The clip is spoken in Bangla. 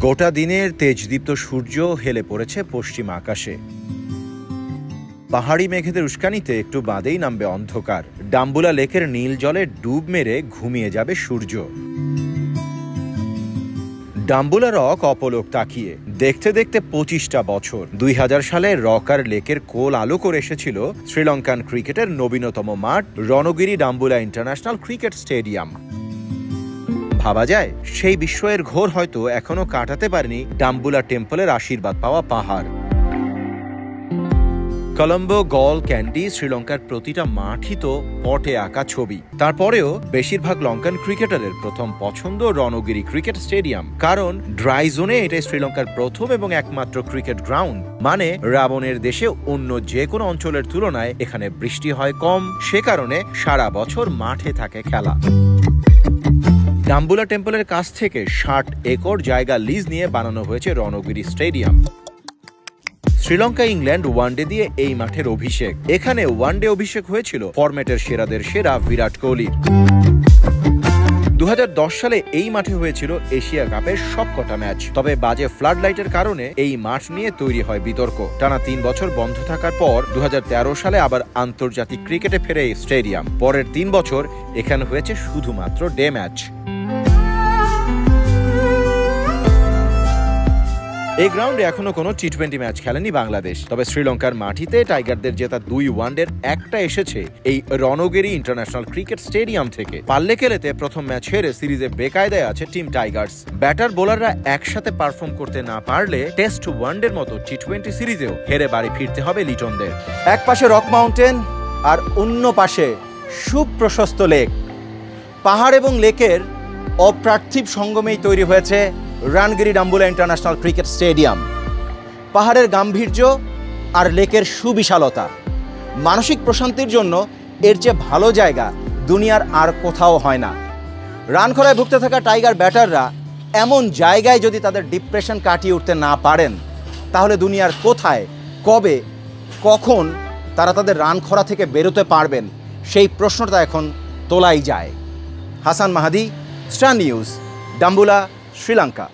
গোটা দিনের তেজদীপ্ত সূর্য হেলে পড়েছে পশ্চিম আকাশে। পাহাড়ি মেঘেদের উস্কানিতে একটু বাদেই নামবে অন্ধকার। ডাম্বুলা লেকের নীল জলে ডুব মেরে ঘুমিয়ে যাবে সূর্য। ডাম্বুলা রক অপলক তাকিয়ে দেখতে দেখতে 25টা বছর। 2000 সালে রক আর লেকের কোল আলো করে এসেছিল শ্রীলঙ্কান ক্রিকেটের নবীনতম মাঠ Rangiri Dambulla international cricket stadium. ভাবা যায় সেই বিস্ময়ের ঘোর হয়তো এখনো কাটাতে পারেনি ডাম্বুলা টেম্পলের আশীর্বাদ পাওয়া পাহাড়। কলম্বো, গল, ক্যান্ডি, শ্রীলঙ্কার প্রতিটা মাঠই তো পটে আঁকা ছবি। তারপরেও বেশিরভাগ লঙ্কান ক্রিকেটারের প্রথম পছন্দ রণগিরি ক্রিকেট স্টেডিয়াম, কারণ ড্রাই জোনে এটাই শ্রীলঙ্কার প্রথম এবং একমাত্র ক্রিকেট গ্রাউন্ড। মানে রাবণের দেশে অন্য যে কোনো অঞ্চলের তুলনায় এখানে বৃষ্টি হয় কম, সে কারণে সারা বছর মাঠে থাকে খেলা। ডাম্বুলা টেম্পলের কাছ থেকে 60 একর জায়গা লিজ নিয়ে বানানো হয়েছে Rangiri stadium. Sri Lanka England one day দিয়ে এই মাঠের অভিষেক। এখানে ওয়ানডে অভিষেক হয়েছিল ফরম্যাটের সেরাদের সেরা বিরাট কোহলির। 2010 সালে এই মাঠে হয়েছিল এশিয়া কাপের সবকটা ম্যাচ। তবে বাজে ফ্লাড লাইটের কারণে এই মাঠ নিয়ে তৈরি হয় বিতর্ক। টানা 3 বছর বন্ধ থাকার পর 2013 সালে আবার আন্তর্জাতিক ক্রিকেটে ফেরে এই স্টেডিয়াম। পরের 3 বছর এখানে হয়েছে শুধুমাত্র ডে ম্যাচ। এই গ্রাউন্ডে এখনো কোনো টি20 ম্যাচ খেলেনি বাংলাদেশ। তবে শ্রীলঙ্কার মাটিতে টাইগারদের জেতা 2 ওয়ানডের একটা এসেছে এই রণগিরি ইন্টারন্যাশনাল ক্রিকেট স্টেডিয়াম থেকে। পাল্লেকেলেতে প্রথম ম্যাচ হেরে সিরিজে বেকায়দায় আছে টিম টাইগার্স। ব্যাটার বোলাররা একসাথে পারফর্ম করতে না পারলে টেস্ট ওয়ানডের মতো টি20 সিরিজেও হেরে বাড়ি ফিরতে হবে লিটনদের। এক পাশে রক মাউন্টেন আর অন্য পাশে সুপ্রশস্ত লেক। পাহাড় এবং লেকের অপ্রার্থিব সঙ্গমেই তৈরি হয়েছে Rangiri Dambulla international cricket stadium. পাহাড়ের গাম্ভীর্য আর লেকের সুবিশালতা, মানসিক প্রশান্তির জন্য এর চেয়ে ভালো জায়গা দুনিয়ার আর কোথাও হয় না। রান খরায় ভুগতে থাকা টাইগার ব্যাটাররা এমন জায়গায় যদি তাদের ডিপ্রেশন কাটিয়ে উঠতে না পারেন, তাহলে দুনিয়ার কোথায়, কবে, কখন তারা তাদের রান খরা থেকে বেরোতে পারবেন, সেই প্রশ্নটা এখন তোলাই যায়। হাসান মাহাদি, স্টার নিউজ, ডাম্বুলা, শ্রীলঙ্কা।